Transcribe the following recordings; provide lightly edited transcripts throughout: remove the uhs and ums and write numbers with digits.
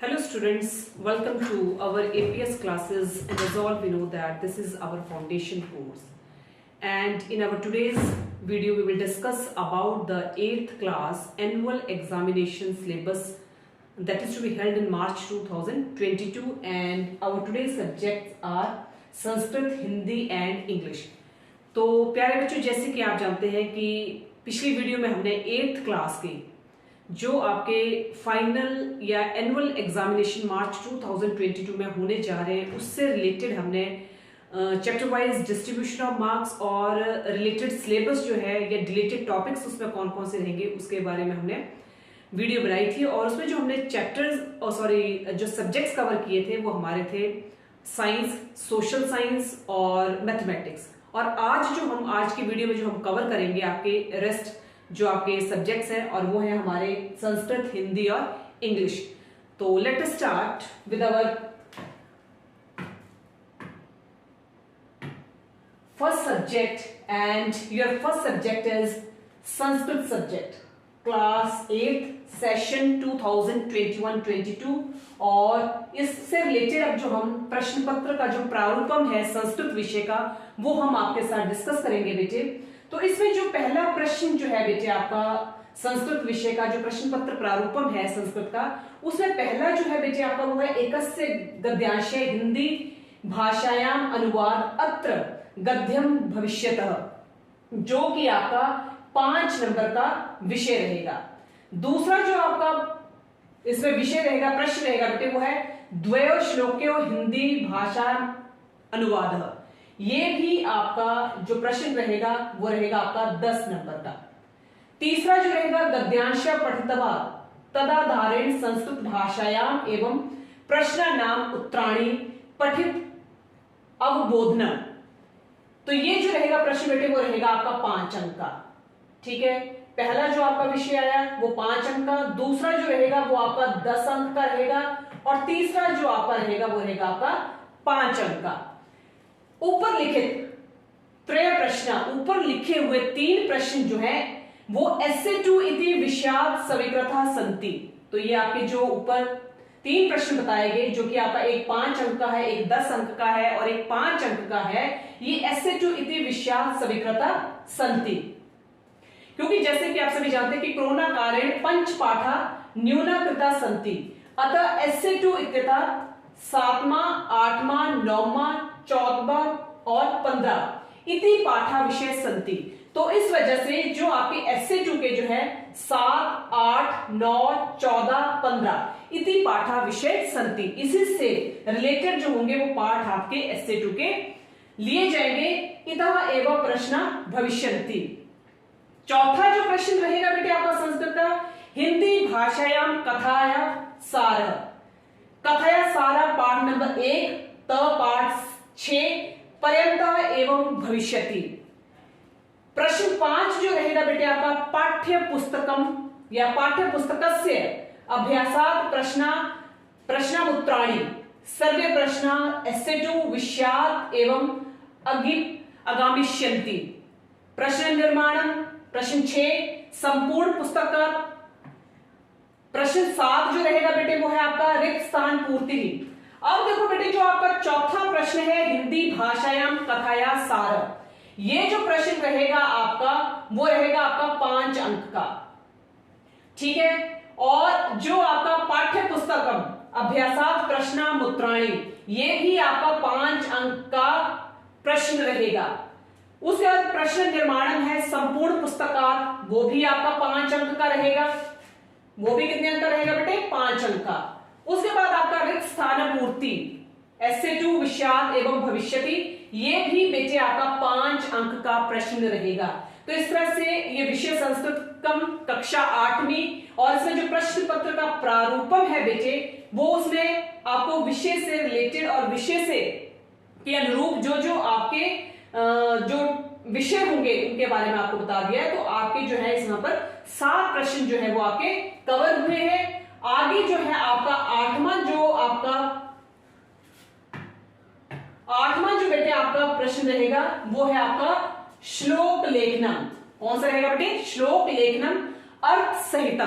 Hello students, welcome to our APS classes, and as all we know that this is our foundation course, and in our today's video we will discuss about the 8th class annual examination syllabus that is to be held in March 2022, and our today's subjects are Sanskrit, Hindi and English. तो प्यारे बच्चों, जैसे कि आप जानते हैं कि पिछली वीडियो में हमने 8th क्लास के जो आपके फाइनल या एनुअल एग्जामिनेशन मार्च 2022 में होने जा रहे हैं उससे रिलेटेड हमने chapter wise distribution of marks और रिलेटेड सिलेबस जो है या रिलेटेड टॉपिक्स उसमें कौन कौन से रहेंगे उसके बारे में हमने वीडियो बनाई थी। और उसमें जो हमने चैप्टर्स और जो सब्जेक्ट्स कवर किए थे वो हमारे थे साइंस, सोशल साइंस और मैथमेटिक्स। और आज की वीडियो में जो हम कवर करेंगे आपके रेस्ट जो आपके सब्जेक्ट्स हैं और वो है हमारे संस्कृत, हिंदी और इंग्लिश। तो let us start with our first subject, and your first subject is Sanskrit subject, class 8 session 2021-22। और इससे रिलेटेड अब जो हम प्रश्न पत्र का जो प्रारूपम है संस्कृत विषय का वो हम आपके साथ डिस्कस करेंगे बेटे। तो इसमें जो पहला प्रश्न जो है बेटे आपका संस्कृत विषय का जो प्रश्न पत्र प्रारूपम है संस्कृत का, उसमें पहला जो है बेटे आपका वो है एकस्य गद्यांशे हिंदी भाषायाम अनुवाद अत्र गद्यम भविष्यतः, जो कि आपका 5 नंबर का विषय रहेगा। दूसरा जो आपका इसमें विषय रहेगा, प्रश्न रहेगा बेटे वो है द्वयो श्लोक्यो हिंदी भाषा अनुवाद। ये भी आपका जो प्रश्न रहेगा वो रहेगा आपका 10 नंबर का। तीसरा जो रहेगा गद्यांश पठितवा तदाधारेण संस्कृत भाषायाम एवं प्रश्नानाम उत्तराणि पठित अवबोधनम। तो ये जो रहेगा प्रश्न बेटे वो रहेगा आपका 5 अंक का। ठीक है, पहला जो आपका विषय आया वो 5 अंक का, दूसरा जो रहेगा वो आपका 10 अंक का रहेगा, और तीसरा जो आपका रहेगा वो रहेगा आपका 5 अंक का। ऊपर लिखित त्रय प्रश्न, ऊपर लिखे हुए 3 प्रश्न जो है वो एस्से2 इति विषयात् स्वीकृता सन्ति। तो ये आपके जो ऊपर 3 प्रश्न बताए गए जो कि आपका एक 5 अंक का है, एक 10 अंक का है और एक 5 अंक का है, ये एस्से2 इति विषयात् स्वीकृता सन्ति। क्योंकि जैसे कि आप सभी जानते हैं कि कोरोना कारण 5 पाठा न्यूना कृता सन्ति, अतः एस्से2 इत्यतः 7वां, 8वां, 9वां, 14वां और 15 इति पाठा विषय सन्ति। तो इस वजह से जो आपके एस्से2 के जो है 7, 8, 9, 14, 15 इति पाठा विषय सन्ति, इसी से रिलेटेड जो होंगे वो पाठ आपके एस्से2 के लिए जाएंगे। इतः एवं प्रश्न भविष्यन्ति। चौथा जो प्रश्न रहेगा बेटे आपका संस्कृत का हिंदी भाषायाम कथाया सार। कथाया सारा पाठ नंबर 1 त पाठ 6 पर्यंत एवं भविष्यति। प्रश्न 5 जो रहेगा बेटे आपका पाठ्य पुस्तकम या पाठ्य पुस्तकस्य अभ्यासात् प्रश्नमुत्तराणि सर्वे प्रश्न एस्से2 विषयात् एवं अगामिष्यन्ति। प्रश्न निर्माणम प्रश्न 6 संपूर्ण पुस्तक का। प्रश्न 7 जो रहेगा बेटे वो है आपका रिक्त स्थान पूर्ति। अब देखो बेटे जो आपका चौथा प्रश्न है हिंदी भाषायाम कथाया सार, ये जो प्रश्न रहेगा आपका वो रहेगा आपका 5 अंक का। ठीक है, और जो आपका पाठ्य पुस्तकम अभ्यासात् प्रश्नमुत्तराणि, ये भी आपका 5 अंक का प्रश्न रहेगा। उसके बाद प्रश्न निर्माणम है संपूर्ण पुस्तकात्, वो भी आपका 5 अंक का रहेगा। वो भी कितने अंक का रहेगा बेटे? 5 अंक का। उसके बाद आपका रिक्त स्थान पूर्ति एस्से2 विषयात् एवं भविष्यति, ये भी बेटे आपका 5 अंक का प्रश्न रहेगा। तो इस तरह से ये विषय संस्कृत कम कक्षा 8वीं, और इसमें जो प्रश्न पत्र का प्रारूपम है बेटे वो उसमें आपको विषय से रिलेटेड और विषय से के अनुरूप जो आपके जो विषय होंगे उनके बारे में आपको बता दिया है। तो आपके जो है यहाँ पर 7 प्रश्न जो है वो आपके कवर हुए हैं। आगे जो है आपका 8वां जो बेटे आपका प्रश्न रहेगा वो है आपका श्लोक लेखनम। कौन सा रहेगा बेटे? श्लोक लेखनम अर्थ सहित।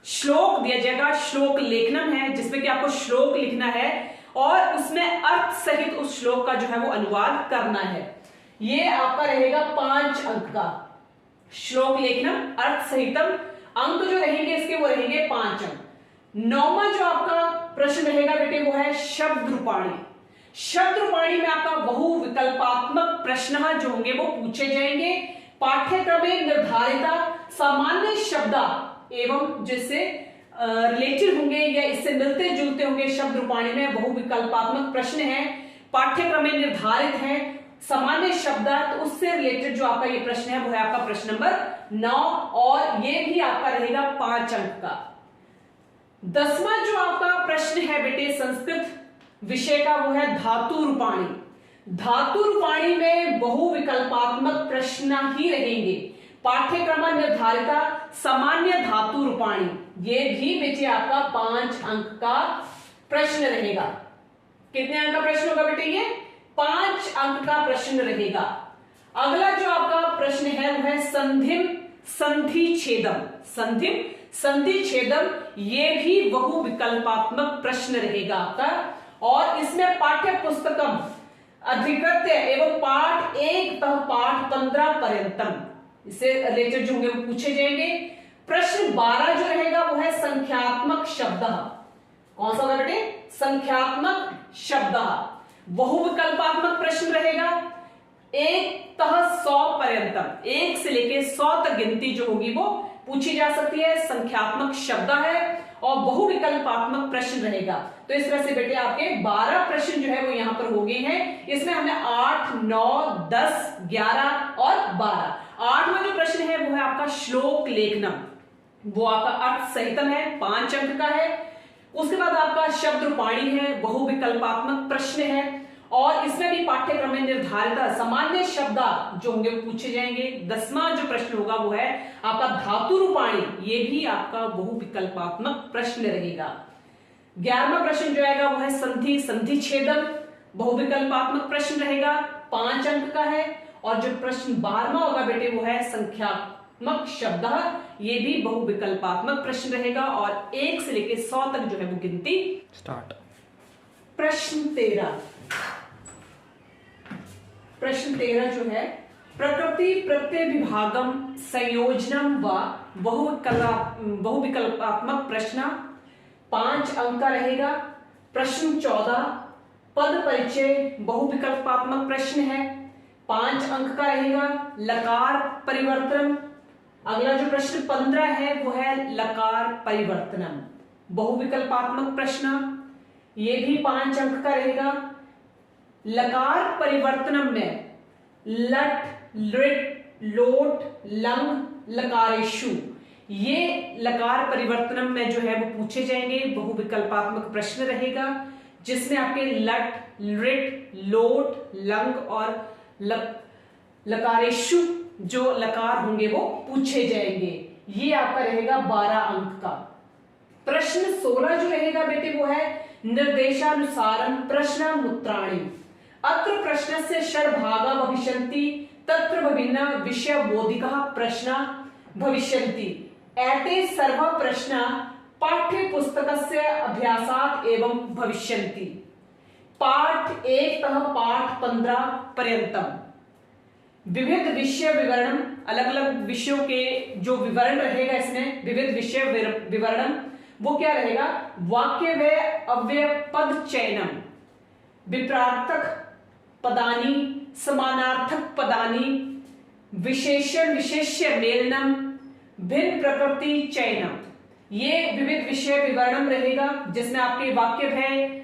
श्लोक दिया जाएगा, श्लोक लेखनम है जिसमें कि आपको श्लोक लिखना है और उसमें अर्थ सहित उस श्लोक का जो है वो अनुवाद करना है। ये आपका रहेगा 5 अंक का श्लोक लेखनम अर्थ सहितम। अंक जो रहेंगे इसके वो रहेंगे 5 अंक। 9वां जो आपका प्रश्न रहेगा बेटे वो है शब्द रूपाणी। शब्द रूपाणी में आपका बहुविकल्पात्मक प्रश्न जो होंगे वो पूछे जाएंगे। पाठ्यक्रम में निर्धारिता सामान्य शब्द एवं जिससे रिलेटेड होंगे या इससे मिलते जुलते होंगे शब्द रूपाणी में बहुविकल्पात्मक प्रश्न है। पाठ्यक्रम में निर्धारित है सामान्य शब्द, तो उससे रिलेटेड जो आपका ये प्रश्न है वो है आपका प्रश्न नंबर 9 और ये भी आपका रहेगा 5 अंक का। 10वां जो आपका प्रश्न है बेटे संस्कृत विषय का वो है धातु रूपाणी। धातु रूपाणी में बहुविकल्पात्मक प्रश्न ही रहेंगे। पाठ्यक्रम निर्धारिता सामान्य धातु रूपाणी, ये भी बेटे आपका 5 अंक का प्रश्न रहेगा। कितने अंक का प्रश्न होगा बेटे? ये 5 अंक का प्रश्न रहेगा। अगला जो आपका प्रश्न है वो है संधिम संधि छेदम। संधिम संधि छेदम ये भी बहुविकल्पात्मक प्रश्न रहेगा आपका और इसमें पाठ्य पुस्तकम अधिकृत्य एवं पाठ 1 तः पाठ 15 पर्यंतम इससे रिलेटेड जो होंगे वो पूछे जाएंगे। प्रश्न 12 जो रहेगा वो है संख्यात्मक शब्द। कौन सा होगा बेटे? संख्यात्मक शब्द। बहुविकल्पात्मक प्रश्न रहेगा 1 तः 100 पर्यंतम, 1 से लेके 100 तक गिनती जो होगी वो पूछी जा सकती है। संख्यात्मक शब्द है और बहुविकल्पात्मक प्रश्न रहेगा। तो इस तरह से बेटे आपके 12 प्रश्न जो है वो यहां पर हो गए हैं। इसमें हमने 8, 9, 10, 11 और 12। 8वां जो प्रश्न है वो है आपका श्लोक लेखनम, वो आपका अर्थ सहितम है, 5 अंक का है। उसके बाद आपका शब्द रूपाणी है, बहुविकल्पात्मक प्रश्न है और इसमें भी पाठ्यक्रम में निर्धारित सामान्य शब्द जो होंगे वो पूछे जाएंगे। 10वां जो प्रश्न होगा वो है आपका धातु रूपाणी, ये भी आपका बहुविकल्पात्मक प्रश्न रहेगा। 11वां प्रश्न जो आएगा वो है संधि संधि छेदम, बहुविकल्पात्मक प्रश्न रहेगा, 5 अंक का है। और जो प्रश्न 12वां होगा बेटे वो है संख्यात्मक शब्द, ये भी बहुविकल्पात्मक प्रश्न रहेगा और 1 से लेकर 100 तक जो है वो गिनती स्टार्ट। प्रश्न 13 जो है प्रकृति प्रत्यय विभागम संयोजनम व बहुविकल्पात्मक प्रश्न, 5 अंक का रहेगा। प्रश्न 14 पद परिचय बहुविकल्पात्मक प्रश्न है, 5 अंक का रहेगा। लकार परिवर्तन, अगला जो प्रश्न 15 है वो है लकार परिवर्तनम, बहुविकल्पात्मक प्रश्न, ये भी 5 अंक का रहेगा। लकार परिवर्तनम में लट लृट लोट लंग लकारेशु, ये लकार परिवर्तनम में जो है वो पूछे जाएंगे, बहुविकल्पात्मक प्रश्न रहेगा जिसमें आपके लट लृट लोट लंग और लकारेशु जो लकार होंगे वो पूछे जाएंगे। ये आपका रहेगा 12 अंक का। प्रश्न 16 जो रहेगा बेटे वो है निर्देशानुसारम प्रश्न मुत्राणि। अत्र प्रश्नस्य षड्भागा भविष्यन्ति तत्र विभिन्न विषय बोधिकः प्रश्न भविष्यन्ति। एते सर्व प्रश्न पाठ्य पुस्तकस्य अभ्यासात् एवं भविष्यन्ति। पाठ 1 तः पाठ 15 पर्यंतम। विविध विषय विवरण, अलग अलग विषयों के जो विवरण रहेगा इसमें विविध विषय विवरण, वो क्या रहेगा? वाक्य व अव्यय पद चयनम, विप्रार्थक पदानी, समानार्थक पदानी, विशेषण विशेष्य मेलनम, भिन्न प्रकृति चयनम, ये विविध विषय विवरणम रहेगा जिसमें आपके वाक्य भय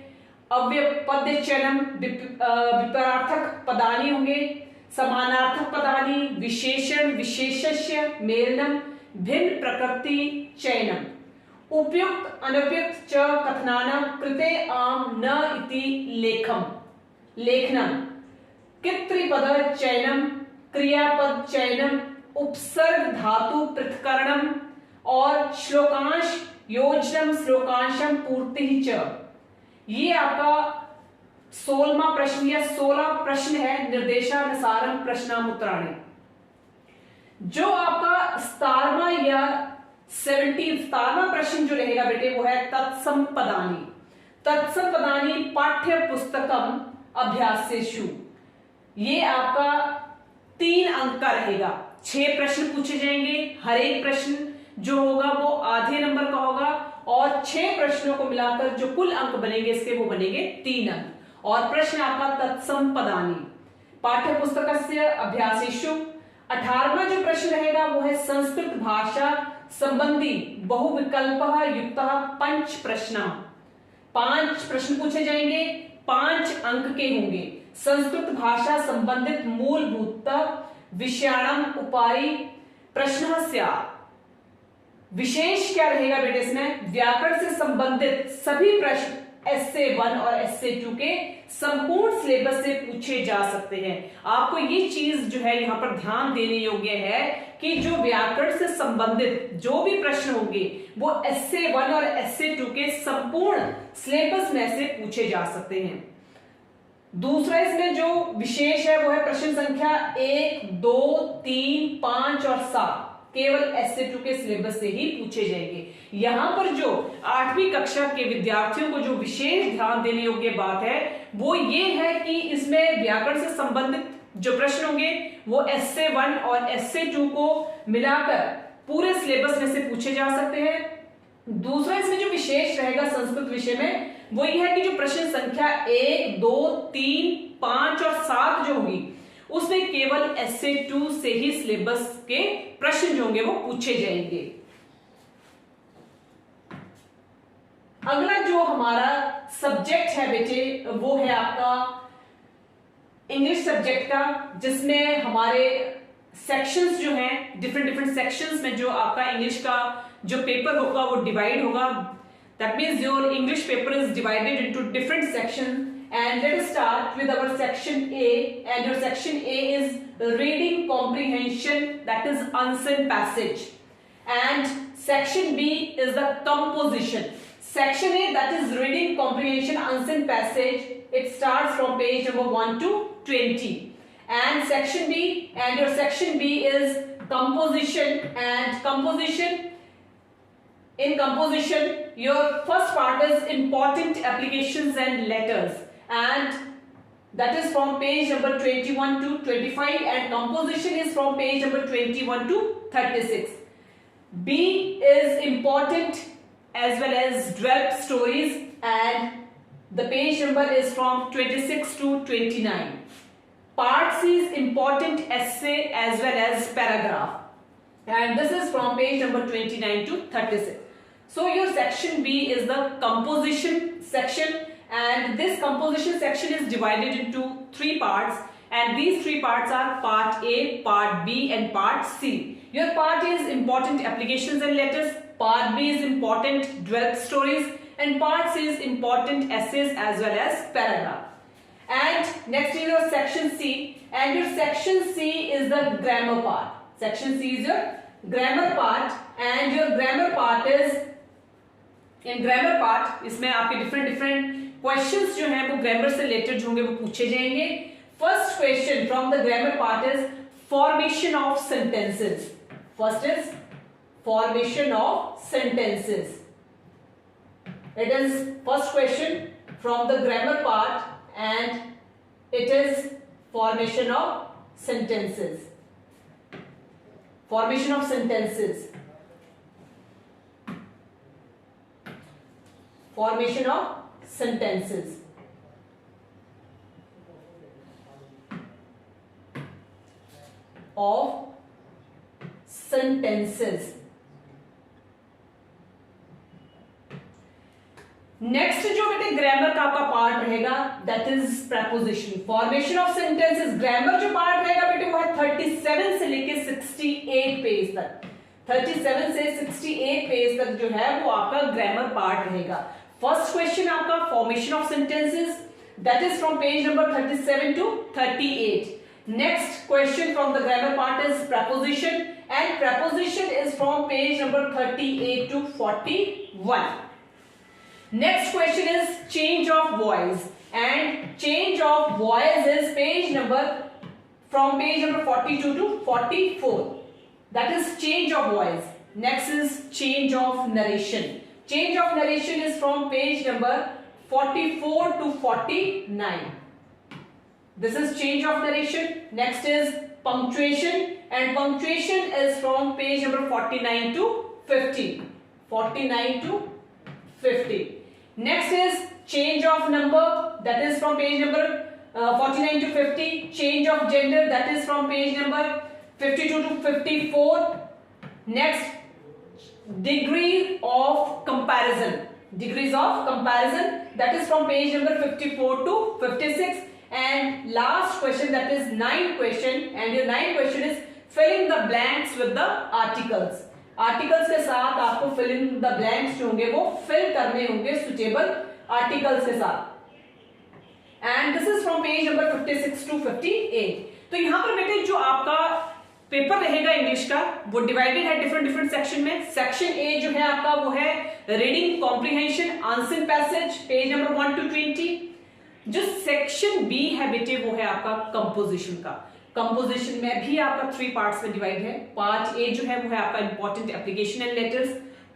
अव्यय पद चयनम, विपरार्थक पदानी होंगे, समानार्थक पदानी, विशेषण विशेष्य मेलनम, भिन्न प्रकृति चयनम, उपयुक्त अनुपयुक्त च कथनानां कृते आम न इति लेखनम, कृत्रिपद चयनम, क्रियापद चयनम, उपसर्ग धातु पृथक्करणम और श्लोकांश योजनम श्लोकांशम पूर्ति च। ये आपका 16वां प्रश्न या 16 प्रश्न है निर्देशानुसारम प्रश्नामुत्राणि। जो आपका 17वां या 17वां प्रश्न जो रहेगा बेटे वो है तत्सम पदानी। तत्सम पदानी पाठ्य पुस्तकम अभ्यासेषु। ये आपका 3 अंक का रहेगा। 6 प्रश्न पूछे जाएंगे, हर एक प्रश्न जो होगा वो आधे नंबर का होगा और 6 प्रश्नों को मिलाकर जो कुल अंक बनेंगे इसके वो बनेंगे 3 अंक। और प्रश्न आपका तत्सम पदानी पाठ्य पुस्तकस्य अभ्यासेषु। 18वां जो प्रश्न रहेगा वो है संस्कृत भाषा संबंधी बहुविकल्प युक्त पंच प्रश्न। 5 प्रश्न पूछे जाएंगे, 5 अंक के होंगे। संस्कृत भाषा संबंधित मूलभूत विषयाणाम उपरि प्रश्नस्य। विशेष क्या रहेगा बेटे इसमें, व्याकरण से संबंधित सभी प्रश्न एसए 1 और एसए 2 के संपूर्ण सिलेबस से पूछे जा सकते हैं। आपको ये चीज जो है यहां पर ध्यान देने योग्य है कि जो व्याकरण से संबंधित जो भी प्रश्न होंगे वो एसए 1 और एसए 2 के संपूर्ण सिलेबस में से पूछे जा सकते हैं। दूसरा इसमें जो विशेष है वो है प्रश्न संख्या 1, 2, 3, 5 और 7 केवल एसए 2 के सिलेबस से ही पूछे जाएंगे। यहां पर जो 8वीं कक्षा के विद्यार्थियों को जो विशेष ध्यान देने योग्य बात है वो ये है कि इसमें व्याकरण से संबंधित जो प्रश्न होंगे वो एसए 1 और एसए 2 को मिलाकर पूरे सिलेबस में से पूछे जा सकते हैं। दूसरा इसमें जो विशेष रहेगा संस्कृत विषय में वो ये है कि जो प्रश्न संख्या 1, 2, 3, 5 और 7 जो होगी उसमें केवल एसए 2 से ही सिलेबस के प्रश्न जो होंगे वो पूछे जाएंगे। अगला जो हमारा सब्जेक्ट है बेटे वो है आपका इंग्लिश सब्जेक्ट का, जिसमें हमारे सेक्शंस जो हैं डिफरेंट सेक्शंस में जो आपका इंग्लिश का जो पेपर होगा वो डिवाइड होगा। That means your English paper is divided into different sections. And let us start with our section A, and your section A is reading comprehension, that is unseen passage, and section B is the composition. Section A, that is reading comprehension unseen passage, it starts from page number 1 to 20, and section B, and your section B is composition, and composition. In composition, your first part is important applications and letters, and that is from page number 21 to 25, and composition is from page number 21 to 36. B is important as well as dwelp stories, and the page number is from 26 to 29. Part C is important essay as well as paragraph, and this is from page number 29 to 36. So your section B is the composition section, and this composition section is divided into 3 parts, and these 3 parts are part A, part B and part C. Your part A is important applications and letters, part B is important dwelp stories, and part C is important essays as well as paragraph. And next is your section C, and your section C is the grammar part. Section C is your grammar part, and your grammar part is in grammar part इसमें आपके different questions जो हैं वो grammar से related होंगे वो पूछे जाएंगे। First question from the grammar part is formation of sentences. First is formation of sentences. It is first question from the grammar part and it is formation of sentences. Formation of sentences, formation of sentences. Next जो बेटे grammar का आपका part रहेगा that is preposition. Formation of sentences grammar जो part रहेगा बेटे वो है 37 से लेके 68 पेज तक। 37 से 68 पेज तक जो है वो आपका ग्रामर पार्ट रहेगा। फर्स्ट क्वेश्चन आपका formation of sentences, that is from page number 37 to 38। Next question from the grammar part is preposition, and preposition is from page number 38 to 41। Next question is change of voice, and change of voice is page number from page number 42 to 44. That is change of voice. Next is change of narration. Change of narration is from page number 44 to 49. This is change of narration. Next is punctuation, and punctuation is from page number 49 to 50. 49 to 50. Next is change of number, that is from page number 49 to 50. Change of gender, that is from page number 52 to 54. Next, degree of comparison. Degrees of comparison, that is from page number 54 to 56. And last question, that is 9th question, and your 9th question is fill in the blanks with the articles. Articles के साथ आपको fill in the blanks जो होंगे वो fill करने होंगे suitable articles के साथ. And this is from page number 56 to 58. तो यहाँ पर बेटे जो आपका पेपर रहेगा इंग्लिश का वो डिवाइडेड है डिफरेंट सेक्शन में. सेक्शन ए जो है आपका वो है reading comprehension answer passage page number 1 to 20. जो सेक्शन बी है बेटे वो है आपका कंपोजिशन का. कंपोजिशन में भी आपका 3 पार्ट्स में डिवाइड है. पार्ट ए जो है वो है आपका important application and letters.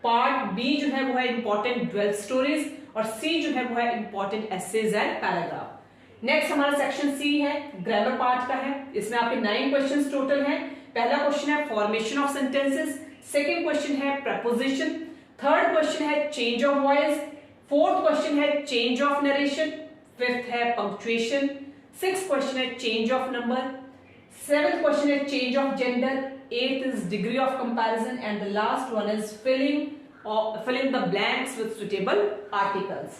Part B जो है वो है इंपॉर्टेंट ड्वेल स्टोरीज, और सी जो है वो है important essays and paragraph. Next हमारा सेक्शन सी है, ग्रामर पार्ट का है. इसमें आपके 9 क्वेश्चंस टोटल हैं. पहला क्वेश्चन है formation of sentences, second question है प्रपोजिशन, थर्ड क्वेश्चन है change of voice, fourth question है चेंज ऑफ नरेशन, फिफ्थ है पंक्चुएशन, सिक्स्थ क्वेश्चन है change of number, seventh question है चेंज ऑफ जेंडर, एथ is degree of comparison, and the last one is filling the blanks with suitable articles.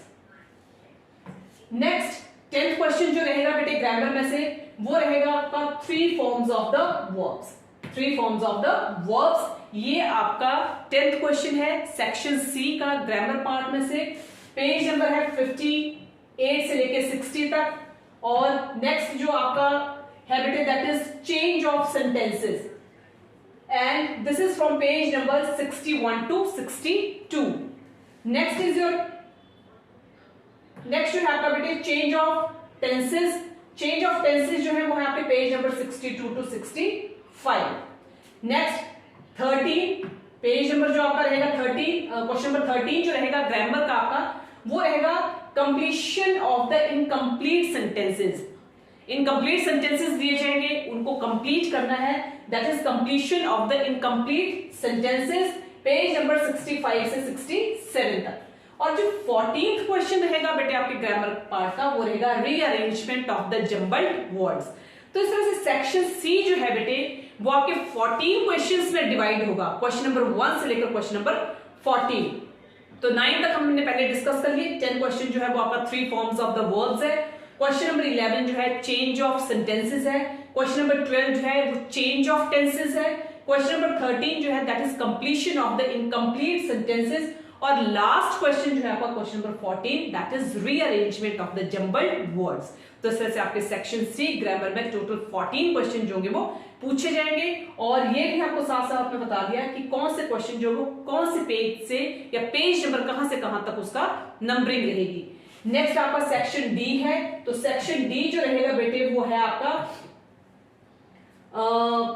Next 10th question जो रहेगा बेटे grammar में से वो रहेगा आपका 3 forms of the verbs. 3 forms of the verbs. ये आपका 10th क्वेश्चन है सेक्शन सी का ग्रामर पार्ट में से. पेज नंबर है 58 से लेके 60 तक. और नेक्स्ट जो आपका है बेटे that is change of sentences, and this is from page number 61 to 62. Next is your next जो है आपका बेटे change of tenses. Change of tenses जो है वो है आपके page number 62 to 65. Next 13 page number जो आपका रहेगा 30 क्वेश्चन नंबर 13 जो रहेगा ग्रामर का आपका वो रहेगा completion of the incomplete sentences. Incomplete sentences दिए जाएंगे, उनको कंप्लीट करना है. That is completion of the incomplete sentences, page number 65 से 67 तक. और जो 14th क्वेश्चन रहेगा बेटे आपके ग्रामर पार्ट का वो रहेगा rearrangement of the jumbled words. तो इस तरह से सेक्शन सी जो है बेटे वो आपके 14 क्वेश्चंस में डिवाइड होगा, क्वेश्चन नंबर 1 से लेकर क्वेश्चन नंबर 14. तो 9 तक हमने पहले डिस्कस कर लिए. 10 क्वेश्चन जो है वो आपका 3 फॉर्म्स ऑफ द वर्ब्स है. क्वेश्चन नंबर 11 जो है चेंज ऑफ सेंटेंसेस है. क्वेश्चन नंबर 12 जो है वो चेंज ऑफ टेंसेस है. क्वेश्चन नंबर 13 जो है that is completion of the incomplete sentences. और लास्ट क्वेश्चन जो है आपका question number 14 that is rearrangement of the jumbled words. तो इस तरह से आपके सेक्शन सी ग्रामर में टोटल 14 क्वेश्चन जो होंगे वो पूछे जाएंगे. और ये भी आपको साथ साथ में बता दिया कि कौन से क्वेश्चन जो वो कौन से पेज से या पेज नंबर कहां से कहां तक उसका नंबरिंग रहेगी. नेक्स्ट आपका सेक्शन डी है. तो सेक्शन डी जो रहेगा बेटे वो है आपका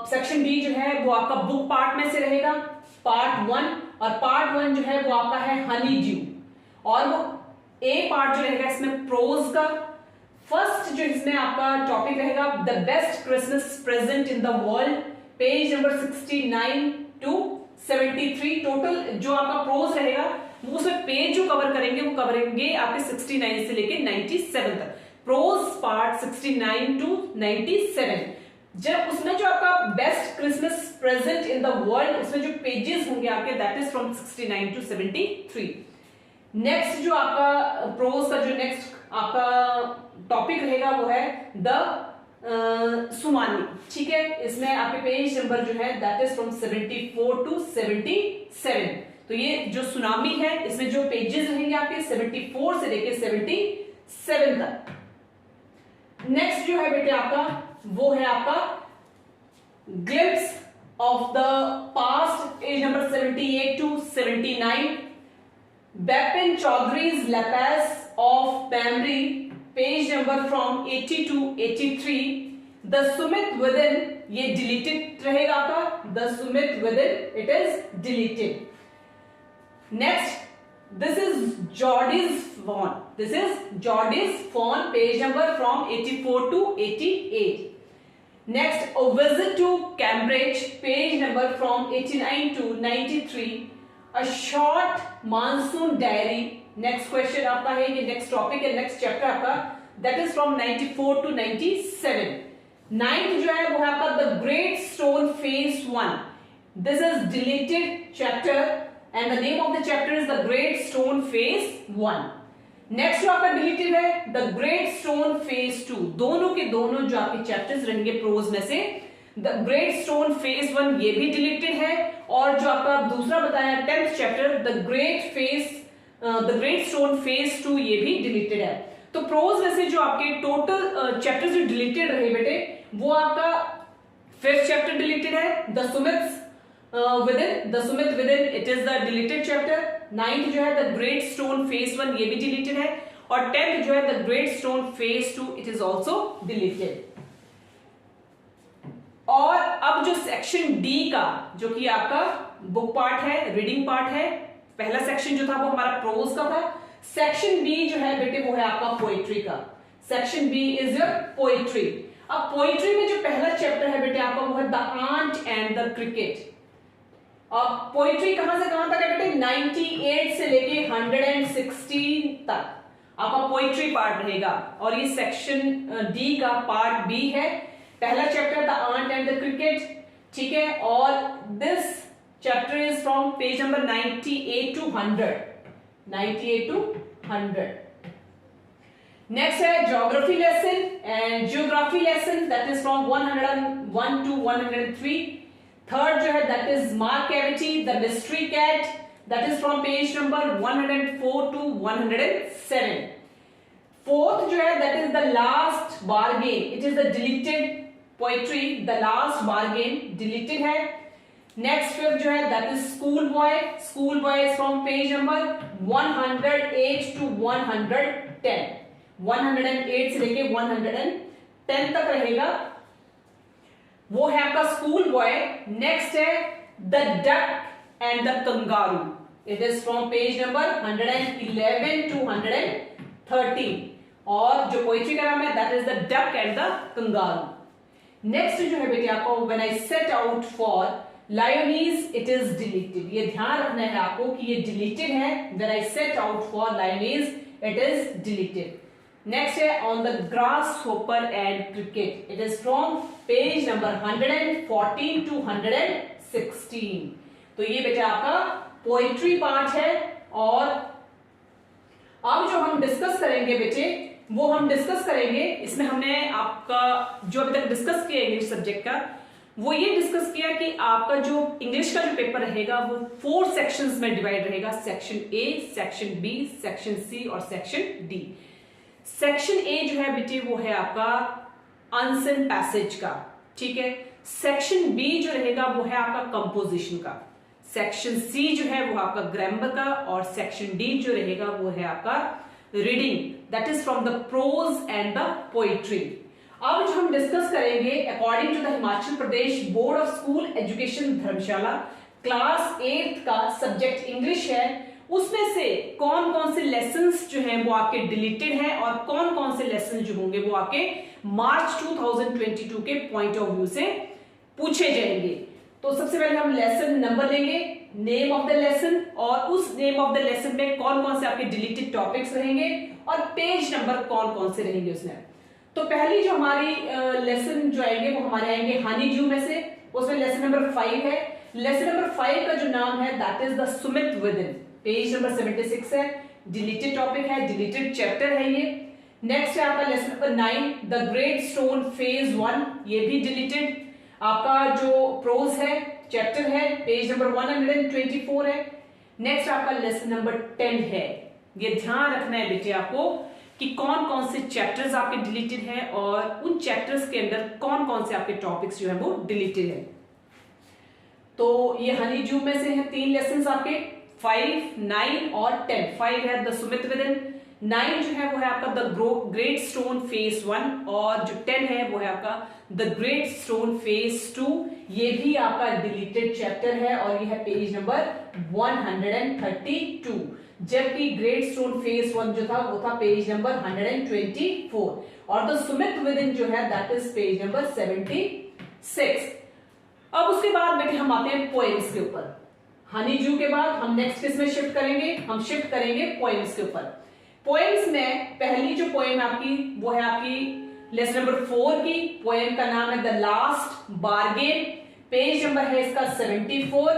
सेक्शन डी जो है वो आपका बुक पार्ट में से रहेगा, पार्ट 1. और पार्ट 1 जो है वो आपका है हनी ड्यू. और वो ए पार्ट जो रहेगा इसमें प्रोज का. फर्स्ट जो इसमें आपका टॉपिक रहेगा the best Christmas present in the world, page number 69 to 73. Total जो आपका प्रोज रहेगा वो उसमें पेज जो कवर करेंगे वो कवरेंगे आपके 69 से लेके 97 तक. Prose part 69 to 97. जब उसमें जो आपका best Christmas present in the world उसमें जो पेजेस होंगे आपके that is from 69 to 73. Next जो आपका प्रोज का जो नेक्स्ट आपका टॉपिक रहेगा वो है द सुमानी. ठीक है, इसमें आपके पेज नंबर जो है दैट इज फ्रॉम 74 to 77. तो ये जो सुनामी है इसमें जो पेजेस रहेंगे आपके 74 से लेके 77 तक. नेक्स्ट जो है बेटे आपका वो है आपका glimpse of the past, page number 78 to 79. Bepin Choudhury's lapse of memory, page number from 80 to 83. The summit within इन ये डिलीटेड रहेगा आपका, the summit within it is is deleted. Next, this is Geordie's Fawn. This is Geordie's Fawn, page number from 84 to 88. Next, a visit to Cambridge, page number from 89 to 93. A short monsoon diary. Next question आपका है, ये next topic है, next chapter आपका, that is from 94 to 97. Ninth जो है वो है आपका The Great Stone Phase 1. This is deleted chapter. And the name of the chapter is The Great Stone Phase 1. Next जो आपका डिलीटेड है The Great Stone Phase 2. दोनों के दोनों जो आपके चैप्टर्स रहेंगे प्रोज में से The Great Stone Phase 1 ये भी डिलीटेड है, और जो आपका दूसरा बताया 10th chapter The Great Stone Phase 2 ये भी डिलीटेड है। तो प्रोज में से जो आपके टोटल चैप्टर्स जो डिलीटेड रहे बेटे, वो आपका 5th चैप्टर डिलीटेड है The Sumit within it is the deleted chapter। 9th जो है The Great Stone Phase 1 ये भी deleted है, और 10th जो है The Great Stone Phase 2 it is also deleted। और अब जो सेक्शन डी का जो कि आपका बुक पार्ट है, रीडिंग पार्ट है, पहला सेक्शन जो था वो हमारा प्रोज का था। सेक्शन बी जो है बेटे वो है आपका पोइट्री का। Section B is your poetry. अब पोइट्री में जो पहला चैप्टर है बेटे आपका वो है the ant and the cricket. अब पोइट्री कहां से कहां तक है बेटे, 98 से लेके 116 तक आपका पोइट्री पार्ट रहेगा, और ये सेक्शन डी का पार्ट बी है। पहला chapter the ant and the cricket, ठीक है, और this chapter is from page number 98 to 100। 98 to 100। Next है geography lesson and geography lesson, that is from 101 to 103। Third जो है that is Macavity the mystery cat, that is from page number 104 to 107। Fourth जो है that is the last bargain, it is the deleted poetry the last bargain, deleted है। Next fifth जो है that is school boy, school boy is from page number 108 to 110। 108 से लेके 110 तक रहेगा, वो है आपका स्कूल बॉय। नेक्स्ट है the duck and the kangaroo, it is from page number 111 to 113, और जो पोएट्री का नाम है that is the duck and the kangaroo. नेक्स्ट जो है बेटे आपको when I set out for Lyonnesse it is deleted, ये ध्यान रखना है आपको कि ये डिलीटेड है। When I set out for Lyonnesse it is deleted. Next है on the grass hopper and cricket, it is from page number 114 to 116। तो ये बेटा आपका पोएट्री पार्ट है। और अब जो हम डिस्कस करेंगे बेटे वो हम डिस्कस करेंगे, इसमें हमने आपका जो अभी तक डिस्कस किया इंग्लिश सब्जेक्ट का, वो ये डिस्कस किया कि आपका जो इंग्लिश का जो पेपर रहेगा वो 4 सेक्शंस में डिवाइड रहेगा, section A, section B, section C और सेक्शन डी। सेक्शन ए जो है बेटे वो है आपका आंसर पैसेज का, ठीक है। सेक्शन बी जो रहेगा वो है आपका कंपोजिशन का, सेक्शन सी जो है वो आपका ग्रामर का, और सेक्शन डी जो रहेगा वो है आपका reading, that is from the prose and the poetry. अब जो हम डिस्कस करेंगे according to the Himachal Pradesh board of school education Dharamshala, class 8 का सब्जेक्ट इंग्लिश है, उसमें से कौन कौन से लेसन्स जो हैं वो आपके डिलीटेड हैं और कौन कौन से लेसन जो होंगे वो आपके मार्च 2022 के पॉइंट ऑफ व्यू से पूछे जाएंगे। तो सबसे पहले हम लेसन नंबर लेंगे, नेम ऑफ द लेसन, और उस नेम ऑफ द लेसन में कौन कौन से आपके डिलीटेड टॉपिक्स रहेंगे और पेज नंबर कौन कौन से रहेंगे उसमें। तो पहली जो हमारी लेसन जो आएंगे वो हमारे आएंगे हनी ड्यू में से, उसमें लेसन नंबर 5 है। लेसन नंबर 5 का जो नाम है that is the summit within इन, पेज नंबर 76 है, डिलीटेड टॉपिक है, डिलीटेड चैप्टर है ये। नेक्स्ट है आपका lesson number 9 the great stone phase 1, ये भी डिलीटेड आपका जो प्रोज है चैप्टर है, पेज नंबर 124 है। नेक्स्ट आपका लेसन नंबर 10 है। ये ध्यान रखना है बेटे आपको कि कौन कौन से चैप्टर्स आपके डिलीटेड हैं और उन चैप्टर्स के अंदर कौन कौन से आपके टॉपिक्स जो है वो डिलीटेड है। तो ये हनी जूम में से है 3 लेसन आपके 5, 9 और 10। 5 है द सुमित विद इन, 9 जो है वो है आपका द ग्रेट स्टोन फेज 1 और जो 10 है वो है आपका द ग्रेट स्टोन फेज 2। ये भी आपका डिलीटेड चैप्टर है और ये है पेज नंबर 132, जबकि ग्रेट स्टोन फेज 1 जो था वो था पेज नंबर 124 और द सुमित विद इन जो है दैट इज पेज नंबर 76। अब उसके बाद बेटे हम आते हैं पोएम्स के ऊपर। हनी जू के बाद हम नेक्स्ट किस में शिफ्ट करेंगे, हम शिफ्ट करेंगे पोएम्स के ऊपर। पोएम्स में पहली जो पोएम आपकी वो है आपकी लेसन नंबर 4 की। पोएम का नाम है the last bargain, page number है इसका 74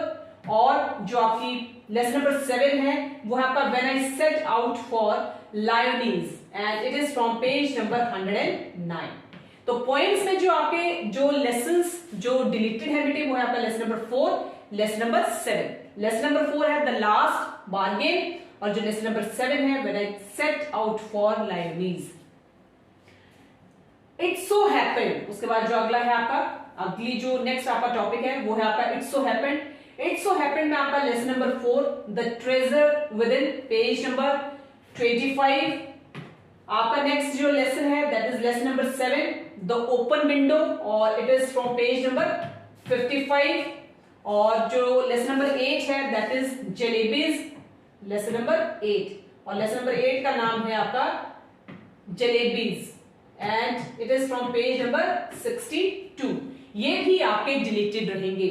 और जो आपकी लेसन नंबर 7 है वो है आपका when I set out for Lyonnesse and it is from page number 109। तो पोएम्स में जो आपके जो लेसन्स जो डिलीटेड है बेटे वो है आपका lesson number 4, lesson number 7। Lesson number 4 है द लास्ट बार्गेन और जो लेसन नंबर 7 है when I set out for Lyonnesse. It so happened, उसके बाद जो अगला है आपका अगली जो नेक्स्ट आपका टॉपिक है वो है आपका it so happened. It so happened में आपका lesson number 4 the treasure within इन, पेज नंबर 25। आपका नेक्स्ट जो लेसन है that is lesson number 7 the open window और it is from page number 55 और जो लेसन नंबर 8 है that is jalebis, lesson number 8 और लेसन नंबर 8 का नाम है आपका jalebis and it is from page number 62। ये भी आपके डिलीटेड रहेंगे।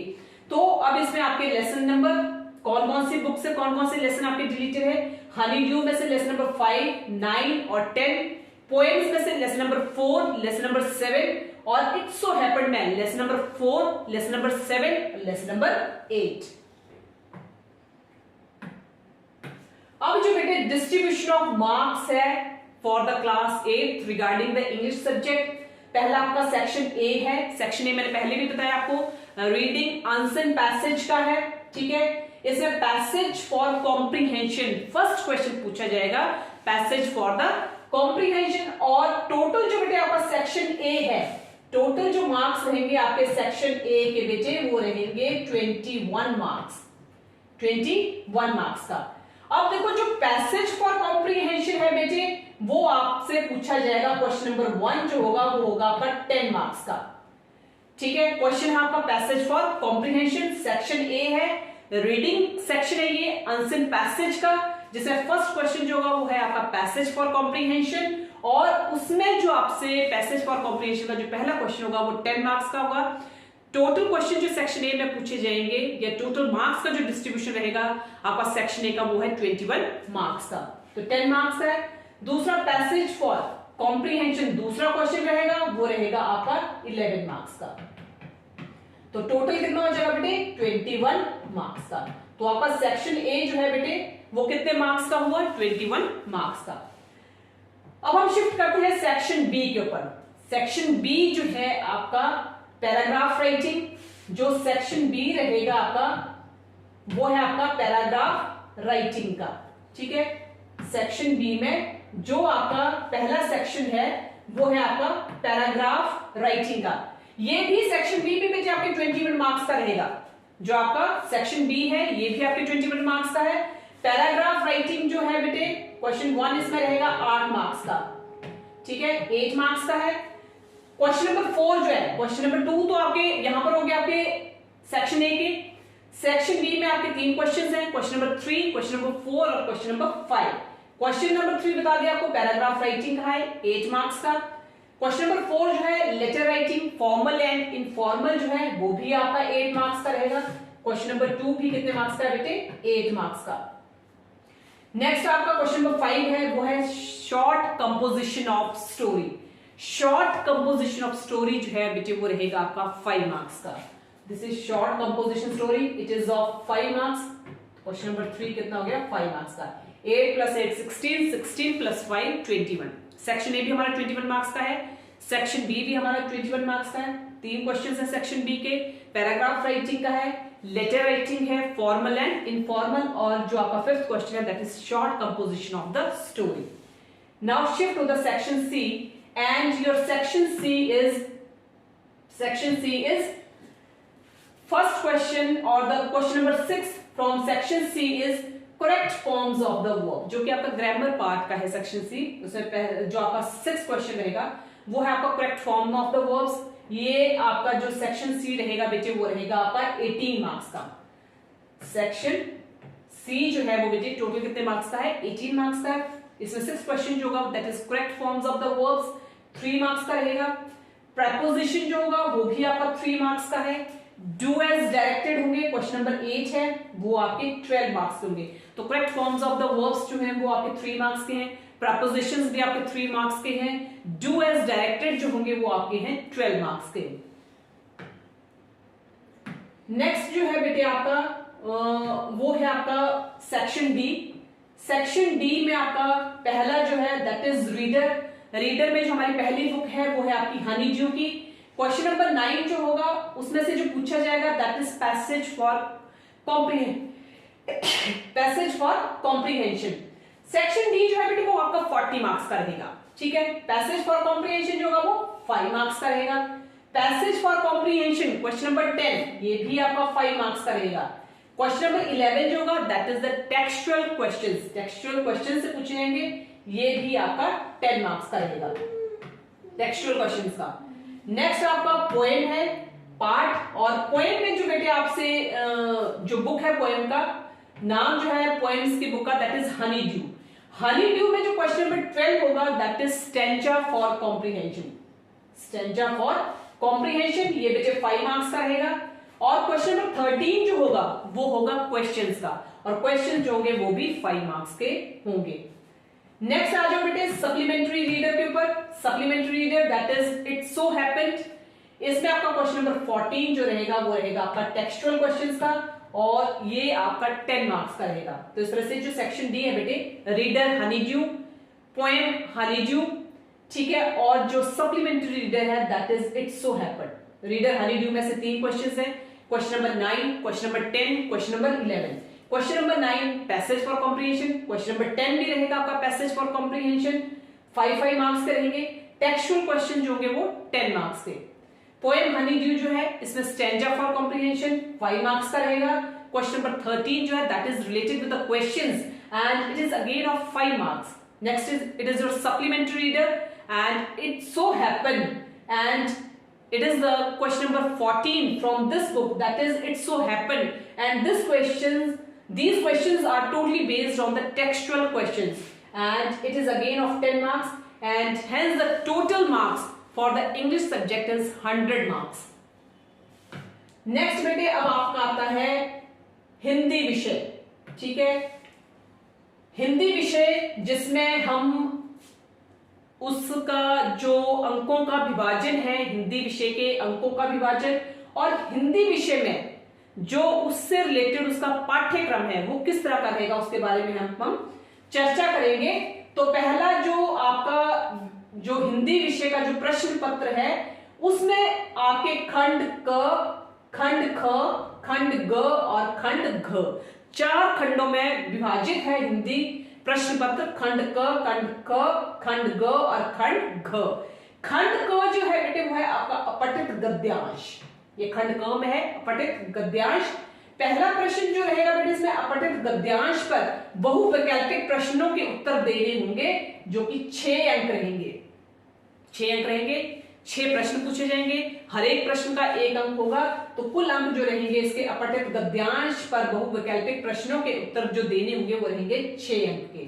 तो अब इसमें आपके लेसन नंबर कौन कौन सी बुक से कौन कौन से लेसन आपके डिलीटेड है, हनी ड्यू में से लेसन नंबर 5, 9 और 10, पोएम्स में से लेसन नंबर 4, लेसन नंबर 7 और इट सो हैपेंड में lesson number 4, lesson number 7, lesson number 8। अब जो बेटे डिस्ट्रीब्यूशन ऑफ मार्क्स है for the class 8 regarding the English subject, पहला आपका सेक्शन ए है। सेक्शन ए मैंने पहले भी बताया आपको रीडिंग आंसर पैसेज का है, ठीक है। इसमें passage for comprehension first question पूछा जाएगा, पैसेज फॉर द कॉम्प्रीहेंशन। और टोटल जो बेटे आपका सेक्शन ए है, टोटल जो मार्क्स रहेंगे आपके सेक्शन ए के बेटे वो रहेंगे 21 मार्क्स, 21 मार्क्स का। अब देखो जो पैसेज फॉर कॉम्प्रीहेंशन है बेटे वो आपसे पूछा जाएगा, क्वेश्चन नंबर 1 जो होगा वो होगा आपका 10 मार्क्स का, ठीक है। क्वेश्चन है आपका passage for comprehension, section A है, रीडिंग सेक्शन है ये आंसर पैसेज का, जिसमें फर्स्ट क्वेश्चन जो होगा वो है आपका पैसेज फॉर कॉम्प्रीहेंशन और उसमें जो आपसे पैसेज फॉर कॉम्प्रीहेंशन का जो पहला क्वेश्चन होगा वो 10 मार्क्स का होगा। टोटल क्वेश्चन जो सेक्शन ए में पूछे जाएंगे या टोटल मार्क्स का जो डिस्ट्रीब्यूशन रहेगा आपका सेक्शन ए का वो है 21 मार्क्स का, तो 10 मार्क्स है। दूसरा पैसेज फॉर कॉम्प्रीहेंशन दूसरा क्वेश्चन रहेगा वो रहेगा आपका 11 मार्क्स का, तो टोटल कितना हो जाएगा बेटे 21 मार्क्स का। तो आपका सेक्शन ए जो है बेटे वो कितने मार्क्स का हुआ, 21 मार्क्स का। अब हम शिफ्ट करते हैं सेक्शन बी के ऊपर। सेक्शन बी जो है आपका पैराग्राफ राइटिंग, जो सेक्शन बी रहेगा आपका वो है आपका पैराग्राफ राइटिंग का, ठीक है। सेक्शन बी में जो आपका पहला सेक्शन है वो है आपका पैराग्राफ राइटिंग का। ये भी सेक्शन बी भी बेटे आपके 21 मार्क्स का रहेगा। जो आपका सेक्शन बी है ये भी आपके 21 मार्क्स का है। पैराग्राफ राइटिंग जो है बेटे क्वेश्चन 1 इसमें रहेगा 8 मार्क्स का, ठीक है, 8 मार्क्स का है। क्वेश्चन नंबर 4 जो है, क्वेश्चन नंबर 2 तो आपके यहां पर हो गया आपके सेक्शन ए के। सेक्शन बी में आपके 3 क्वेश्चंस हैं, क्वेश्चन नंबर 3, क्वेश्चन नंबर 4 और क्वेश्चन नंबर 5। क्वेश्चन नंबर 3 बता दिया आपको पैराग्राफ राइटिंग का है 8 मार्क्स का। क्वेश्चन नंबर 4 जो है letter writing formal and informal जो है वो भी आपका 8 मार्क्स का रहेगा। क्वेश्चन नंबर 2 भी कितने मार्क्स का है बेटे 8 मार्क्स का। नेक्स्ट आपका क्वेश्चन नंबर 5 है वो है short composition of story. Short composition of story जो है बेटे वो रहेगा आपका 5 मार्क्स का। This is short composition story, it is of 5 marks. Question number 3 कितना हो गया 5 मार्क्स का। 8 + 8 16, 16 + 5 21। सेक्शन ए भी हमारा 21 मार्क्स का है, सेक्शन बी भी हमारा 21 मार्क्स का है। 3 क्वेश्चन है सेक्शन बी के, पैराग्राफ राइटिंग का है, लेटर राइटिंग है, फॉर्मल एंड इनफॉर्मल, और जो आपका 5th क्वेश्चन है that is short composition of the story. Now shift to the section C and your section C is first question or the question number 6 from section C is correct forms of the verb, जो कि आपका grammar part का है section C, उसमें जो आपका 6 question रहेगा वो है आपका correct form of the verbs. ये आपका जो सेक्शन सी रहेगा बेटे वो रहेगा आपका 18 मार्क्स का। सेक्शन सी जो है वो बेटे टोटल कितने मार्क्स का है, 18 मार्क्स का है। इसमें 6 क्वेश्चन जो होगा that is correct forms of the verbs, 3 marks का रहेगा। प्रेपोजिशन जो होगा वो भी आपका 3 मार्क्स का है। डू एज डायरेक्टेड होंगे, क्वेश्चन नंबर 8 है, वो आपके 12 मार्क्स के होंगे। तो correct forms of the verbs जो हैं वो आपके 3 मार्क्स के हैं, प्रपोजिशंस भी आपके 3 मार्क्स के हैं, डू एज डायरेक्टेड जो होंगे वो आपके हैं 12 मार्क्स के। नेक्स्ट जो है बेटे आपका वो है आपका सेक्शन डी। सेक्शन डी में आपका पहला जो है दैट इज रीडर। रीडर में जो हमारी पहली बुक है वो है आपकी हनी ड्यू की। क्वेश्चन नंबर 9 जो होगा उसमें से जो पूछा जाएगा that is passage for comprehension. Section D जो है बेटे वो आपका 40 मार्क्स का रहेगा, ठीक है। पैसेज फॉर कॉम्प्रिहेंशन जो होगा वो 5 मार्क्स का रहेगा। Passage for comprehension question number 10 ये भी आपका 5 मार्क्स का रहेगा। क्वेश्चन नंबर 11 जो होगा that is the textual questions, textual question से पूछे जाएंगे, ये भी आपका 10 मार्क्स का रहेगा टेक्सचुअल क्वेश्चंस का। नेक्स्ट आपका पोएम है पार्ट, और पोएम में जो बेटे आपसे जो बुक है पोएम का नाम जो है पोएम्स की बुक का that is Honey due. Honey due में जो क्वेश्चन नंबर 12 होगा that is stanza for comprehension. Stanza for comprehension ये बेटे 5 मार्क्स का रहेगा। और क्वेश्चन नंबर 13 जो होगा वो होगा क्वेश्चंस का, और क्वेश्चन जो होंगे वो भी 5 मार्क्स के होंगे। नेक्स्ट आ जाओ बेटे सप्लीमेंट्री रीडर के ऊपर। Supplementary reader that is it so happened. इसमें आपका क्वेश्चन नंबर 14 जो रहेगा वो रहेगा आपका टेक्सचुअल क्वेश्चंस का, और ये आपका 10 मार्क्स का रहेगा। तो इस तरह से जो सेक्शन डी है बेटे reader Honey due, poem Honey due, ठीक है, और जो सप्लीमेंट्री रीडर है that is it so happened. Reader Honey due में से 3 क्वेश्चंस हैं, question number 9, question number 10, question number 11। Question number 9 passage for comprehension, question number 10 भी रहेगा आपका पैसेज फॉर कॉम्प्रिहेंशन, 5 मार्क्स के रहेंगे। टेक्सचुअल क्वेश्चन जो होंगे वो 10 मार्क्स के। पोएम हनी ड्यू जो है इसमें स्टैंजा फॉर कॉम्प्रिहेंशन 5 मार्क्स का रहेगा। क्वेश्चन नंबर 13 जो है that is related with the questions and it is again of 5 marks. Next is it is your supplementary reader and it so happened, and it is the question number 14 from this book that is it so happened, and these questions are totally based on the textual questions, and it is again of 10 marks, and hence the total marks for the English subject is 100 marks. Next बेटे अब आपका आता है हिंदी विषय, ठीक है। हिंदी विषय जिसमें हम उसका जो अंकों का विभाजन है, हिंदी विषय के अंकों का विभाजन, और हिंदी विषय में जो उससे रिलेटेड उसका पाठ्यक्रम है वो किस तरह का रहेगा उसके बारे में हम चर्चा करेंगे। तो पहला जो आपका जो हिंदी विषय का जो प्रश्न पत्र है उसमें आपके खंड क, खंड ख, खंड ग और खंड घ 4 खंडों में विभाजित है हिंदी प्रश्न पत्र। खंड क, खंड ख, खंड ग और खंड घ। खंड क जो है बेटे वो है आपका अपठित गद्यांश, ये खंड क में है अपठित गद्यांश। पहला प्रश्न जो रहेगा बेटे इसमें अपठित गद्यांश पर बहुविकल्पिक प्रश्नों के उत्तर देने होंगे जो कि 6 अंक रहेंगे। 6 अंक रहेंगे, 6 प्रश्न पूछे जाएंगे, हर एक प्रश्न का 1 अंक होगा, तो कुल अंक जो रहेंगे इसके अपठित गद्यांश पर बहुविकल्पिक प्रश्नों के उत्तर जो देने होंगे वो रहेंगे 6 अंक के।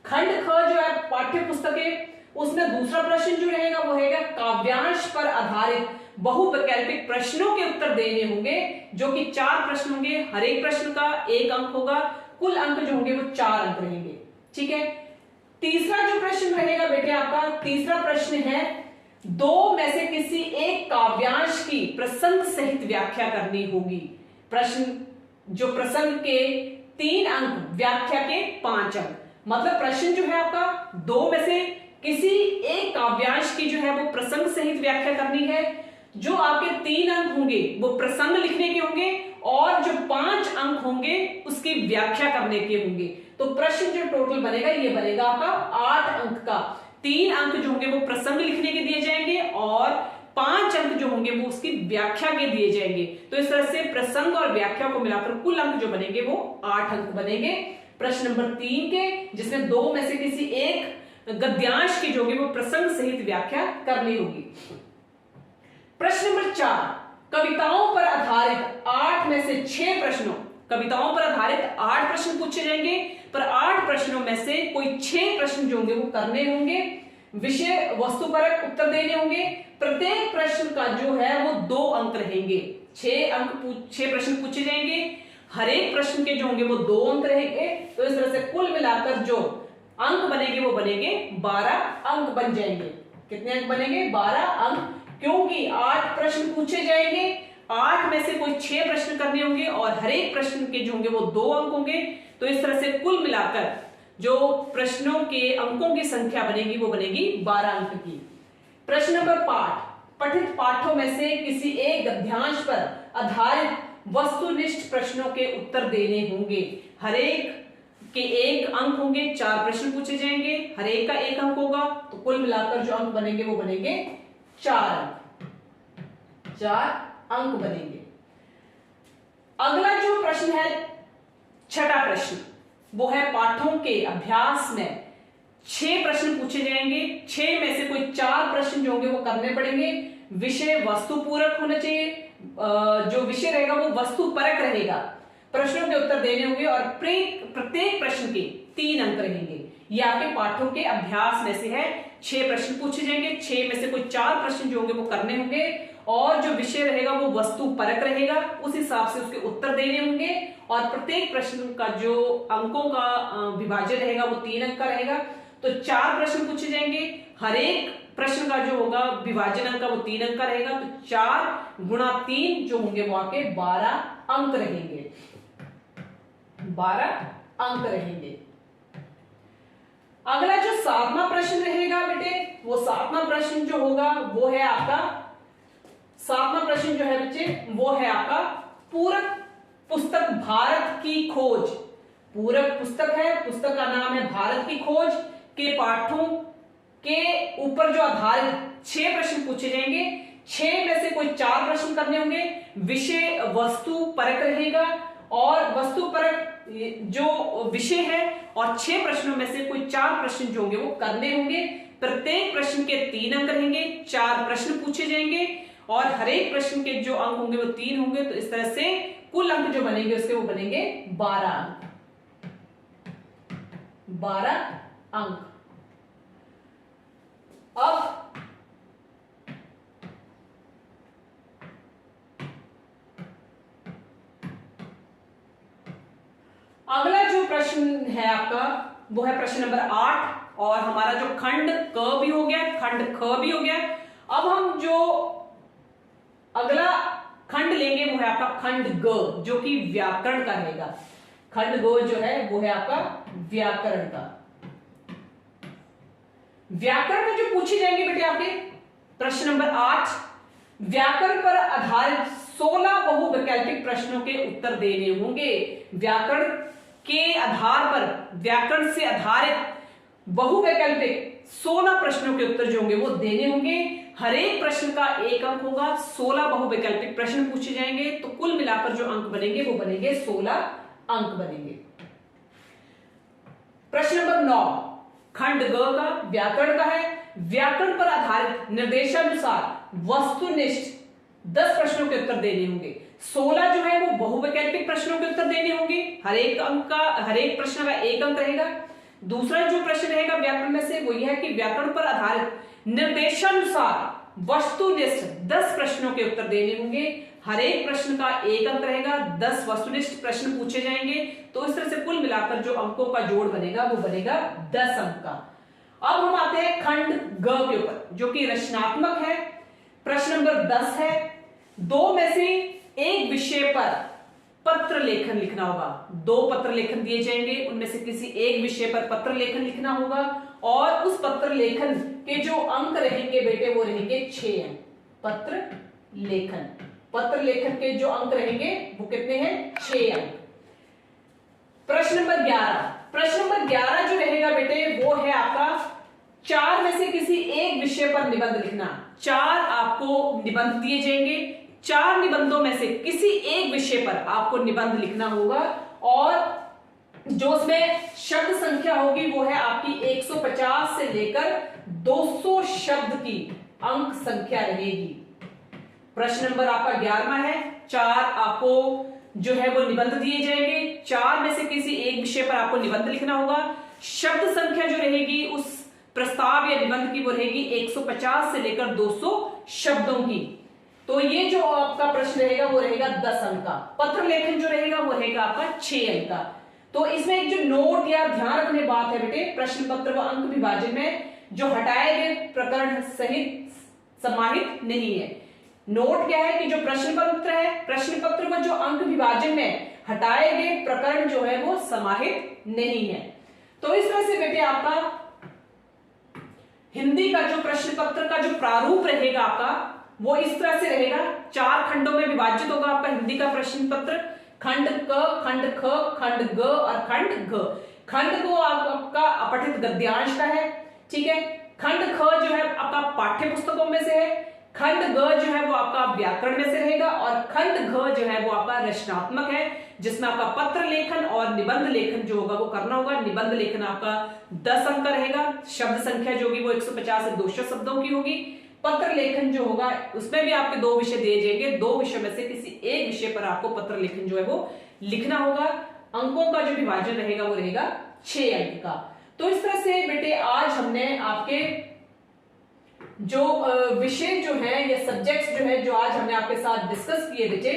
खंड ख जो है पाठ्य पुस्तकें, उसमें दूसरा प्रश्न जो रहेगा वो रहेगा काव्यांश पर आधारित बहुविकल्पिक प्रश्नों के उत्तर देने होंगे जो कि 4 प्रश्न होंगे, हर एक प्रश्न का 1 अंक होगा, कुल अंक जो होंगे वो 4 अंक रहेंगे, ठीक है। तीसरा जो प्रश्न रहेगा बेटे आपका तीसरा प्रश्न है 2 में से किसी एक काव्यांश की प्रसंग सहित व्याख्या करनी होगी। प्रश्न जो प्रसंग के 3 अंक, व्याख्या के 5 अंक, मतलब प्रश्न जो है आपका 2 में से किसी एक काव्यांश की जो है वो प्रसंग सहित व्याख्या करनी है। जो आपके 3 अंक होंगे वो प्रसंग लिखने के होंगे और जो 5 अंक होंगे उसकी व्याख्या करने के होंगे। तो प्रश्न जो टोटल बनेगा ये बनेगा आपका 8 अंक का। 3 अंक जो होंगे वो प्रसंग लिखने के दिए जाएंगे और 5 अंक जो होंगे वो उसकी व्याख्या के दिए जाएंगे। तो इस तरह से प्रसंग और व्याख्या को मिलाकर कुल अंक जो बनेंगे वो 8 अंक बनेंगे। प्रश्न नंबर 3 के, जिसमें 2 में से किसी एक गद्यांश की जो होगी वो प्रसंग सहित व्याख्या करनी होगी। प्रश्न नंबर 4, कविताओं पर आधारित 8 में से 6 प्रश्नों, कविताओं पर आधारित 8 प्रश्न पूछे जाएंगे, पर 8 प्रश्नों में से कोई 6 प्रश्न जो होंगे वो करने होंगे, विषय वस्तुपरक उत्तर देने होंगे। प्रत्येक प्रश्न का जो है वो 2 अंक रहेंगे। 6 प्रश्न पूछे जाएंगे, हर एक प्रश्न के जो होंगे वो 2 अंक रहेंगे। तो इस तरह से कुल मिलाकर जो अंक बनेंगे वो बनेंगे 12 अंक बन जाएंगे। कितने अंक बनेंगे? 12 अंक, क्योंकि 8 प्रश्न पूछे जाएंगे, 8 में से कोई 6 प्रश्न करने होंगे और हर एक प्रश्न के जो होंगे वो 2 अंक होंगे। तो इस तरह से कुल मिलाकर जो प्रश्नों के अंकों की संख्या बनेगी वो बनेगी 12 अंक की। प्रश्न नंबर 5, पठित पाठों में से किसी एक गद्यांश पर आधारित वस्तुनिष्ठ प्रश्नों के उत्तर देने होंगे। हर एक के 1 अंक होंगे, 4 प्रश्न पूछे जाएंगे, हर एक का 1 अंक होगा। तो कुल मिलाकर जो अंक बनेंगे वो बनेंगे 4 अंक, 4 अंक बनेंगे। अगला जो प्रश्न है, छठा प्रश्न, वो है पाठों के अभ्यास में 6 प्रश्न पूछे जाएंगे। 6 में से कोई 4 प्रश्न जो होंगे वो करने पड़ेंगे। विषय वस्तु पूरक होना चाहिए, जो विषय रहेगा वो वस्तु परक रहेगा। प्रश्नों के उत्तर देने होंगे और प्रत्येक प्रश्न के 3 अंक रहेंगे। ये आपके पाठों के अभ्यास में से है। 6 प्रश्न पूछे जाएंगे, 6 में से कोई 4 प्रश्न जो होंगे वो करने होंगे और जो विषय रहेगा वो वस्तु परक रहेगा, उस हिसाब से उसके उत्तर देने होंगे और प्रत्येक प्रश्न का जो अंकों का विभाजन रहेगा वो 3 अंक का रहेगा। तो 4 प्रश्न पूछे जाएंगे, हर एक प्रश्न का जो होगा विभाजन अंक का वो 3 अंक का रहेगा। तो 4 गुणा 3 जो होंगे वो आपके 12 अंक रहेंगे, 12 अंक रहेंगे। अगला जो 7वां प्रश्न रहेगा बेटे, वो 7वां प्रश्न जो होगा वो है आपका, 7वां प्रश्न जो है बच्चे वो है आपका पूरक पुस्तक भारत की खोज। पूरक पुस्तक है, पुस्तक का नाम है भारत की खोज के पाठों के ऊपर जो आधारित 6 प्रश्न पूछे जाएंगे। 6 में से कोई 4 प्रश्न करने होंगे। विषय वस्तु परक रहेगा और वस्तु परक जो विषय है और 6 प्रश्नों में से कोई 4 प्रश्न जो होंगे वो करने होंगे। प्रत्येक प्रश्न के 3 अंक रहेंगे, 4 प्रश्न पूछे जाएंगे और हर एक प्रश्न के जो अंक होंगे वो 3 होंगे। तो इस तरह से कुल अंक जो बनेंगे उसके वो बनेंगे 12 अंक, 12 अंक। अब अगला जो प्रश्न है आपका वो है प्रश्न नंबर 8 और हमारा जो खंड क भी हो गया, खंड ख भी हो गया। अब हम जो अगला खंड लेंगे वो है आपका खंड ग, जो कि व्याकरण का रहेगा। खंड ग जो है वो है आपका व्याकरण का। व्याकरण में जो पूछे जाएंगे बेटे आपके प्रश्न नंबर 8, व्याकरण पर आधारित 16 बहुवैकल्पिक प्रश्नों के उत्तर देने होंगे। व्याकरण के आधार पर, व्याकरण से आधारित बहुवैकल्पिक 16 प्रश्नों के उत्तर जो होंगे वो देने होंगे। हर एक प्रश्न का 1 अंक होगा, 16 बहुवैकल्पिक प्रश्न पूछे जाएंगे। तो कुल मिलाकर जो अंक बनेंगे वो बनेंगे 16 अंक बनेंगे। प्रश्न नंबर 9, खंड ग का व्याकरण का है। व्याकरण पर आधारित निर्देशानुसार वस्तुनिष्ठ 10 प्रश्नों के उत्तर देने होंगे। 16 जो है वो बहुवैकल्पिक प्रश्नों के उत्तर देने होंगे। हर एक प्रश्न का 1 अंक रहेगा। दूसरा जो प्रश्न रहेगा व्याकरण में से वो यह है कि व्याकरण पर आधारित निर्देशानुसार वस्तुनिष्ठ 10 प्रश्नों के उत्तर देने होंगे। हर एक प्रश्न का 1 अंक रहेगा, 10 वस्तुनिष्ठ प्रश्न पूछे जाएंगे। तो इस तरह से कुल मिलाकर जो अंकों का जोड़ बनेगा वो बनेगा 10 अंक का। अब हम आते हैं खंड ग के ऊपर, जो कि रचनात्मक है। प्रश्न नंबर 10 है, 2 में से एक विषय पर पत्र लेखन लिखना होगा। 2 पत्र लेखन दिए जाएंगे, उनमें से किसी एक विषय पर पत्र लेखन लिखना होगा और उस पत्र लेखन के जो अंक रहेंगे बेटे वो रहेंगे 6 अंक। पत्र लेखन के जो अंक रहेंगे वो कितने हैं? 6 अंक। प्रश्न नंबर 11 जो रहेगा बेटे वो है आपका 4 में से किसी एक विषय पर निबंध लिखना। 4 आपको निबंध दिए जाएंगे, 4 निबंधों में से किसी एक विषय पर आपको निबंध लिखना होगा और जो उसमें शब्द संख्या होगी वो है आपकी 150 से लेकर 200 शब्द की अंक संख्या रहेगी। प्रश्न नंबर आपका 11वां है। 4 आपको जो है वो निबंध दिए जाएंगे, 4 में से किसी एक विषय पर आपको निबंध लिखना होगा। शब्द संख्या जो रहेगी उस प्रस्ताव या निबंध की वो रहेगी 150 से लेकर 200 शब्दों की। तो ये जो आपका प्रश्न रहेगा वो रहेगा 10 अंक का। पत्र लेखन जो रहेगा वो रहेगा आपका 6 अंक का। तो इसमें एक जो नोट या ध्यान रखने बात है बेटे, प्रश्न पत्र व अंक विभाजन में जो हटाए गए प्रकरण सहित समाहित नहीं है। नोट क्या है कि जो प्रश्न पत्र है, प्रश्न पत्र व जो अंक विभाजन में हटाए गए प्रकरण जो है वो समाहित नहीं है। तो इस तरह से बेटे आपका हिंदी का जो प्रश्न पत्र का जो प्रारूप रहेगा आपका वो इस तरह से रहेगा। 4 खंडों में विभाजित होगा आपका हिंदी का प्रश्न पत्र। खंड क, खंड ख, खंड ग और खंड घ। खंड को आपका अपठित गद्यांश का है, ठीक है। खंड ख जो है आपका पाठ्य पुस्तकों में से है। खंड ग जो है वो आपका व्याकरण में से रहेगा और खंड घ जो है वो आपका रचनात्मक है, जिसमें आपका पत्र लेखन और निबंध लेखन जो होगा वो करना होगा। निबंध लेखन आपका 10 अंक का रहेगा। शब्द संख्या जो होगी वो 150 से 200 शब्दों की होगी। पत्र लेखन जो होगा उसमें भी आपके 2 विषय दिए जाएंगे, 2 विषय में से किसी एक विषय पर आपको पत्र लेखन जो है वो लिखना होगा। अंकों का जो विभाजन रहेगा वो रहेगा 6 अंक का। तो इस तरह से बेटे आज हमने आपके जो विषय जो है या सब्जेक्ट्स जो है जो आज हमने आपके साथ डिस्कस किए बेटे,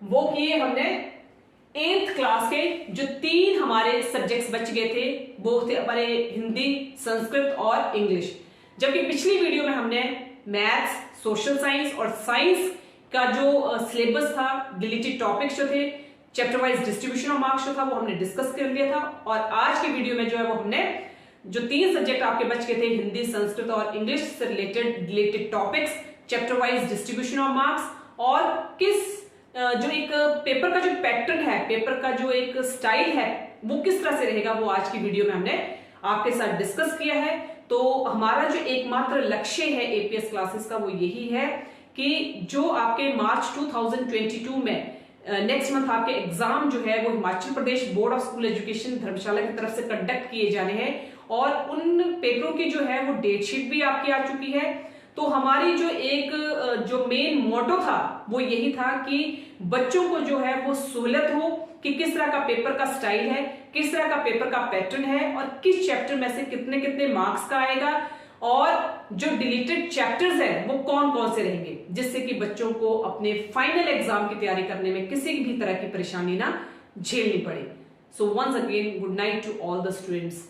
वो किए हमने 8th क्लास के जो 3 हमारे सब्जेक्ट्स बच गए थे, वो थे हमारे हिंदी, संस्कृत और इंग्लिश। जबकि पिछली वीडियो में हमने मैथ्स, सोशल साइंस और साइंस का जो सिलेबस था, डिलीटेड टॉपिक्स जो थे, chapter wise distribution of marks जो था वो हमने डिस्कस कर लिया था। और आज के वीडियो में जो है वो हमने जो 3 सब्जेक्ट आपके बच गए थे, हिंदी, संस्कृत और इंग्लिश से related topics, chapter wise distribution of marks और किस जो एक पेपर का जो पैटर्न है, पेपर का जो एक स्टाइल है वो किस तरह से रहेगा, वो आज की वीडियो में हमने आपके साथ डिस्कस किया है। तो हमारा जो एकमात्र लक्ष्य है एपीएस क्लासेस का वो यही है कि जो आपके मार्च 2022 में नेक्स्ट मंथ आपके एग्जाम जो है वो Himachal Pradesh board of school education धर्मशाला की तरफ से कंडक्ट किए जाने हैं और उन पेपरों की जो है वो डेट शीट भी आपकी आ चुकी है। तो हमारी जो एक जो मेन मोटो था वो यही था कि बच्चों को जो है वो सहूलियत हो कि किस तरह का पेपर का स्टाइल है, किस तरह का पेपर का पैटर्न है और किस चैप्टर में से कितने कितने मार्क्स का आएगा और जो डिलीटेड चैप्टर्स हैं वो कौन कौन से रहेंगे, जिससे कि बच्चों को अपने फाइनल एग्जाम की तैयारी करने में किसी भी तरह की परेशानी ना झेलनी पड़े। So once again good night to all the students.